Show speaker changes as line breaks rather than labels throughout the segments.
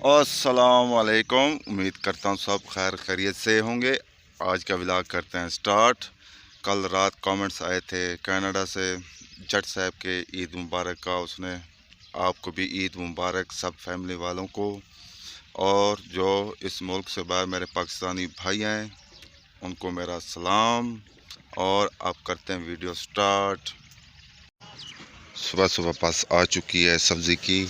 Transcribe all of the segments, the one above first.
अस्सलाम वालेकुम। उम्मीद करता हूँ सब खैर खैरियत से होंगे। आज का व्लॉग करते हैं स्टार्ट। कल रात कमेंट्स आए थे कनाडा से जट साहब के ईद मुबारक का, उसने आपको भी ईद मुबारक सब फैमिली वालों को, और जो इस मुल्क से बाहर मेरे पाकिस्तानी भाई हैं उनको मेरा सलाम। और अब करते हैं वीडियो स्टार्ट। सुबह सुबह पास आ चुकी है सब्ज़ी की।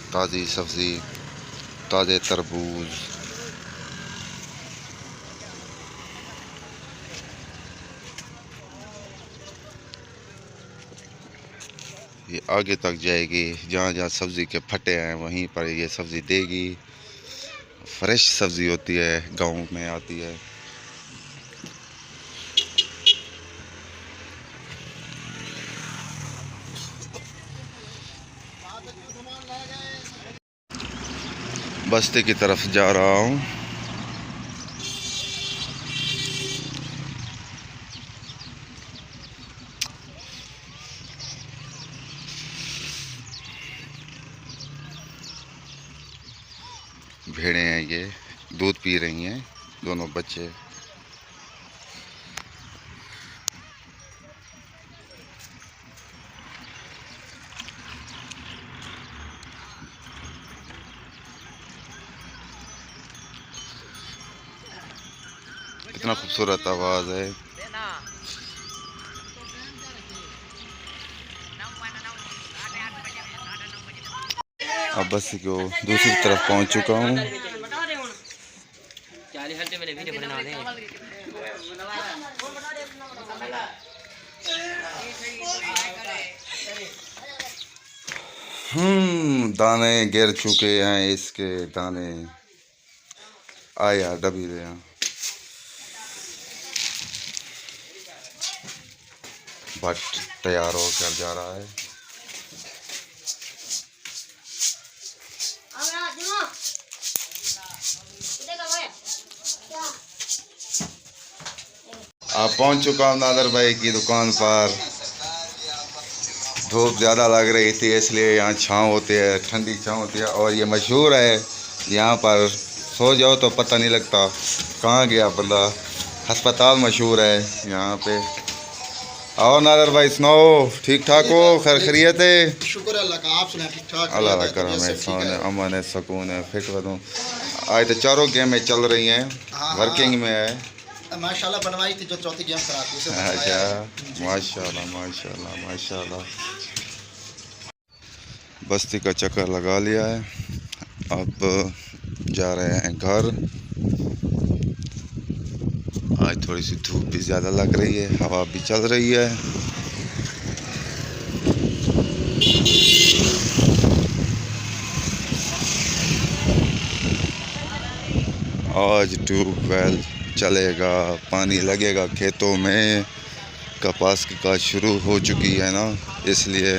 ताज़ी सब्ज़ी, ताज़े तरबूज, ये आगे तक जाएगी। जहाँ जहाँ सब्ज़ी के फटे हैं वहीं पर ये सब्ज़ी देगी। फ्रेश सब्ज़ी होती है, गांव में आती है। बस्ती की तरफ जा रहा हूँ। भेड़ें हैं, ये दूध पी रही हैं दोनों बच्चे। इतना खूबसूरत आवाज़ है। अब बस को दूसरी तरफ पहुंच चुका हूँ। दाने गिर चुके हैं, इसके दाने आया डबी रहे हैं। भट तैयार होकर जा रहा है। आप पहुंच चुका हूँ नादर भाई की दुकान पर। धूप ज़्यादा लग रही थी इसलिए यहाँ छाँव होती है, ठंडी छाँव होती है। और ये मशहूर है, यहाँ पर सो जाओ तो पता नहीं लगता कहाँ गया बंदा। अस्पताल मशहूर है यहाँ पे। और नादर भाई सुनाओ, ठीक ठाक हो? खैर खैरियत है?
शुक्र अल्लाह का, आप सुनाए? ठीक ठाक
अल्लाह का करम है, सोन है, अमन है, सुकून है, फिट बदूँ। आज तो चारों गेमें चल रही हैं, वर्किंग में है
माशाल्लाह। बनवाई थी जो चौथी गेम कराती है।
अच्छा, माशाल्लाह माशाल्लाह माशाल्लाह। बस्ती का चक्कर लगा लिया है, अब जा रहे हैं घर। आज थोड़ी सी धूप भी ज़्यादा लग रही है, हवा भी चल रही है। आज ट्यूबवेल चलेगा, पानी लगेगा खेतों में। कपास की काश शुरू हो चुकी है ना, इसलिए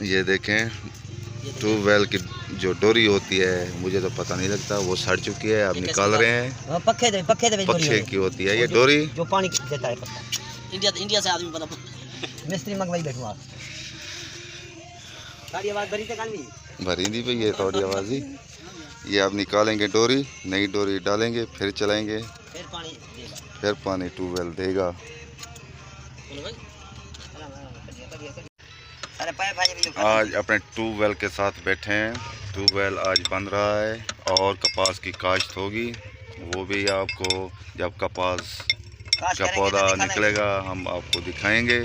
ये देखें ट्यूबवेल की जो डोरी होती है, मुझे तो पता नहीं लगता, वो सड़ चुकी है। अब निकाल रहे हैं। पक्षे की होती है ये डोरी,
जो पानी देता है। इंडिया से आदमी बता मिस्त्री मंगवाई बैठो आप। सारी आवाज भरी से कानवी
भरी दी पे ये थोड़ी आवाज़ ही। ये अब निकालेंगे डोरी, नई डोरी डालेंगे, फिर चलाएंगे, फिर पानी ट्यूबवेल देगा। आज अपने ट्यूबवेल के साथ बैठे हैं। ट्यूबवेल आज बन रहा है और कपास की काश्त होगी, वो भी आपको जब कपास का पौधा निकलेगा हम आपको दिखाएंगे,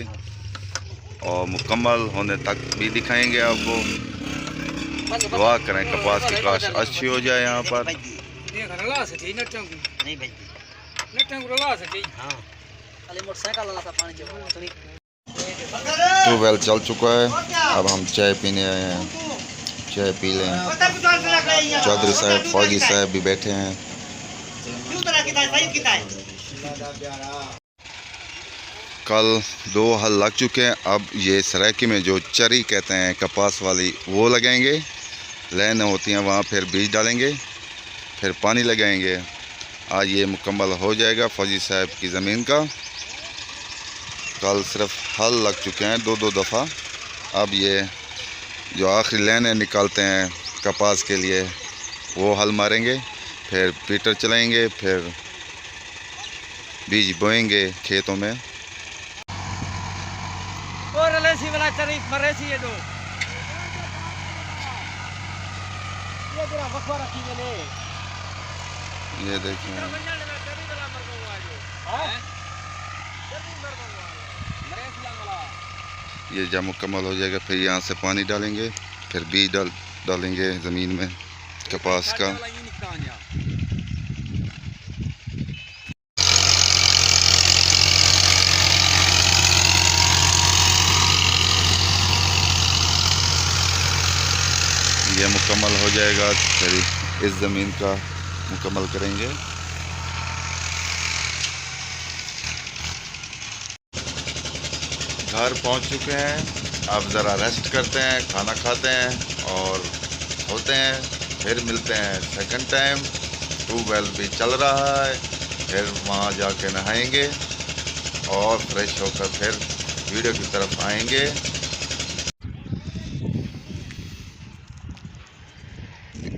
और मुकम्मल होने तक भी दिखाएंगे आपको। दुआ करें कपास की काश्त अच्छी हो जाए यहाँ पर।
हाँ खाली मोटरसाइकिल वाला सा पानी जो थोड़ी
ट्यूबवेल चल चुका है। अब हम चाय पीने आए हैं, चाय पी लें। चौधरी साहब फौजी साहब भी बैठे हैं। कल 2 हल लग चुके हैं। अब ये सराकी में जो चरी कहते हैं कपास वाली वो लगाएंगे, लाइन होती हैं वहाँ, फिर बीज डालेंगे, फिर पानी लगाएंगे। आज ये मुकम्मल हो जाएगा फौजी साहब की ज़मीन का। कल सिर्फ हल लग चुके हैं 2-2 दफ़ा। अब ये जो आखिरी लाइनें निकालते हैं कपास के लिए वो हल मारेंगे, फिर पीटर चलाएंगे, फिर बीज बोएंगे खेतों में।
और लेसी वाला चरी मरेसी ये दो
ये पूरा बखवा रखी मैंने
ये देखें, ये जब मुकम्मल हो जाएगा फिर यहाँ से पानी डालेंगे, फिर बीज डालेंगे ज़मीन में कपास का। ये मुकम्मल हो जाएगा फिर इस ज़मीन का मुकम्मल करेंगे। घर पहुंच चुके हैं। अब ज़रा रेस्ट करते हैं, खाना खाते हैं और सोते हैं। फिर मिलते हैं सेकंड टाइम। ट्यूबवेल भी चल रहा है, फिर वहाँ जाके नहाएंगे और फ्रेश होकर फिर वीडियो की तरफ आएंगे।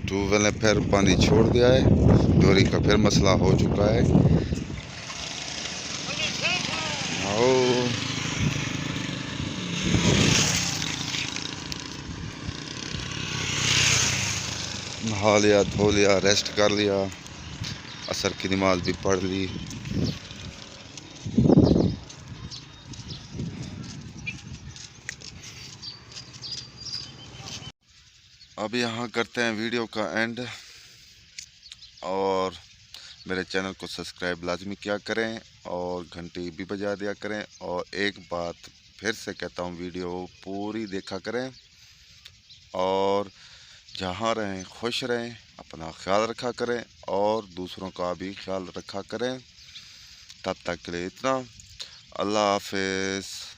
ट्यूबवेल ने फिर पानी छोड़ दिया है, डोरी का फिर मसला हो चुका है। आओ नहा लिया, धो लिया, रेस्ट कर लिया, असर की नमाज भी पढ़ ली। अब यहाँ करते हैं वीडियो का एंड, और मेरे चैनल को सब्सक्राइब लाजमी किया करें और घंटी भी बजा दिया करें। और एक बात फिर से कहता हूँ, वीडियो पूरी देखा करें और जहाँ रहें खुश रहें, अपना ख्याल रखा करें और दूसरों का भी ख्याल रखा करें। तब तक के लिए इतना, अल्लाह हाफिज़।